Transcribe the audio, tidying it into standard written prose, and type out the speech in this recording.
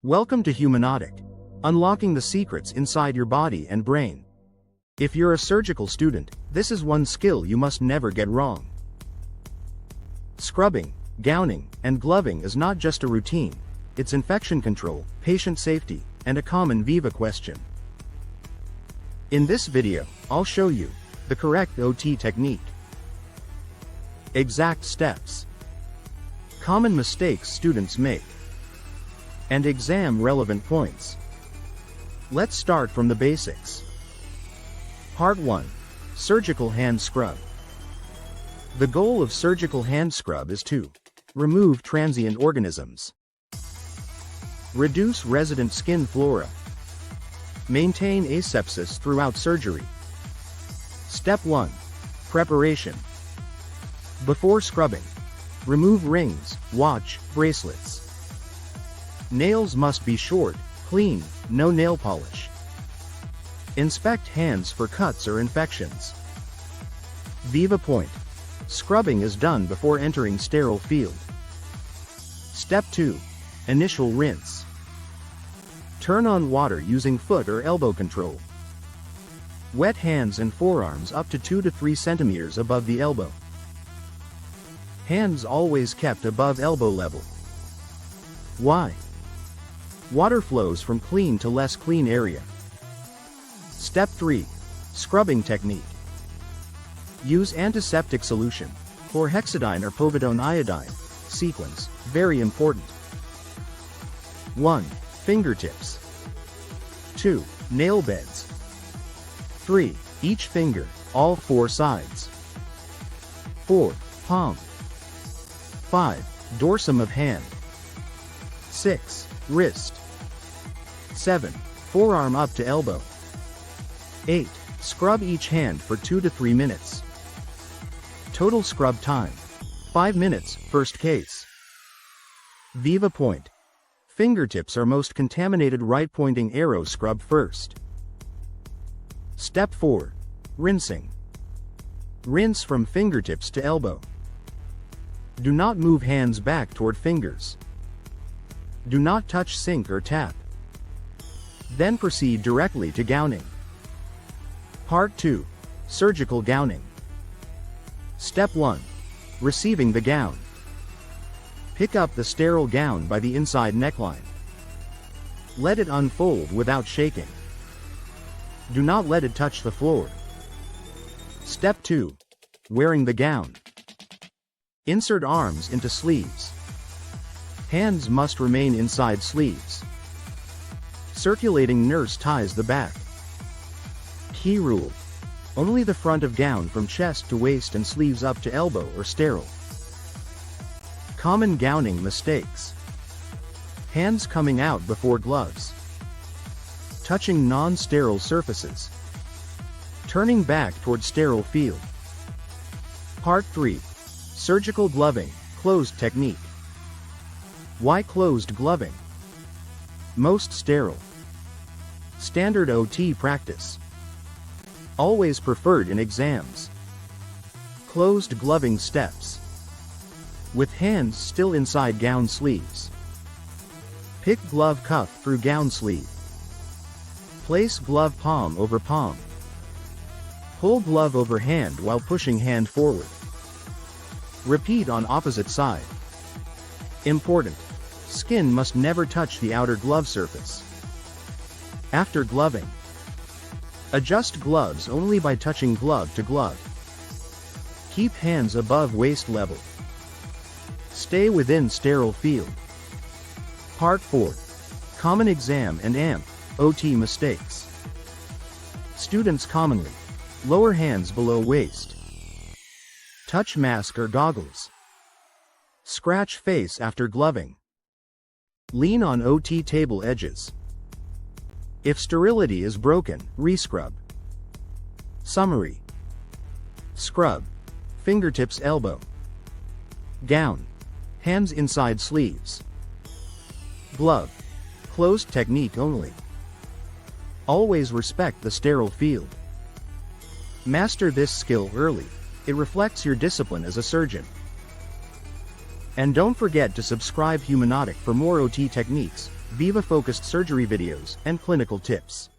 Welcome to Humanotic, unlocking the secrets inside your body and brain. If you're a surgical student, this is one skill you must never get wrong. Scrubbing, gowning, and gloving is not just a routine, it's infection control, patient safety, and a common Viva question. In this video, I'll show you the correct OT technique, exact steps, common mistakes students make, and exam-relevant points. Let's start from the basics. Part 1. Surgical hand scrub. The goal of surgical hand scrub is to remove transient organisms, reduce resident skin flora, maintain asepsis throughout surgery. Step 1. Preparation. Before scrubbing, remove rings, watch, bracelets. Nails must be short, clean, no nail polish. Inspect hands for cuts or infections. Viva point. Scrubbing is done before entering sterile field. Step 2. Initial rinse. Turn on water using foot or elbow control. Wet hands and forearms up to 2 to 3 centimeters above the elbow. Hands always kept above elbow level. Why? Water flows from clean to less clean area. Step 3. Scrubbing technique. Use antiseptic solution, chlorhexidine or povidone iodine, sequence, very important. 1. Fingertips. 2. Nail beds. 3. Each finger, all 4 sides. 4. Palm. 5. Dorsum of hand. 6. Wrist. 7. Forearm up to elbow. 8. Scrub each hand for 2 to 3 minutes. Total scrub time, 5 minutes, first case. Viva point. Fingertips are most contaminated, right pointing arrow scrub first. Step 4. Rinsing. Rinse from fingertips to elbow. Do not move hands back toward fingers. Do not touch sink or tap. Then proceed directly to gowning. Part 2. Surgical gowning. Step 1. Receiving the gown. Pick up the sterile gown by the inside neckline. Let it unfold without shaking. Do not let it touch the floor. Step 2. Wearing the gown. Insert arms into sleeves. Hands must remain inside sleeves. Circulating nurse ties the back. Key rule. Only the front of gown from chest to waist and sleeves up to elbow or sterile. Common gowning mistakes. Hands coming out before gloves. Touching non-sterile surfaces. Turning back toward sterile field. Part 3. Surgical gloving, closed technique. Why closed gloving? Most sterile. Standard OT practice. Always preferred in exams. Closed gloving steps. With hands still inside gown sleeves. Pick glove cuff through gown sleeve. Place glove palm over palm. Pull glove over hand while pushing hand forward. Repeat on opposite side. Important. Skin must never touch the outer glove surface. After gloving, adjust gloves only by touching glove to glove. Keep hands above waist level. Stay within sterile field. Part 4. Common exam and AMP, OT mistakes. Students commonly lower hands below waist. Touch mask or goggles. Scratch face after gloving. Lean on OT table edges. If sterility is broken, rescrub. Summary. Scrub. Fingertips elbow. Gown. Hands inside sleeves. Glove. Closed technique only. Always respect the sterile field. Master this skill early. It reflects your discipline as a surgeon. And don't forget to subscribe Humanotic for more OT techniques, Viva-focused surgery videos, and clinical tips.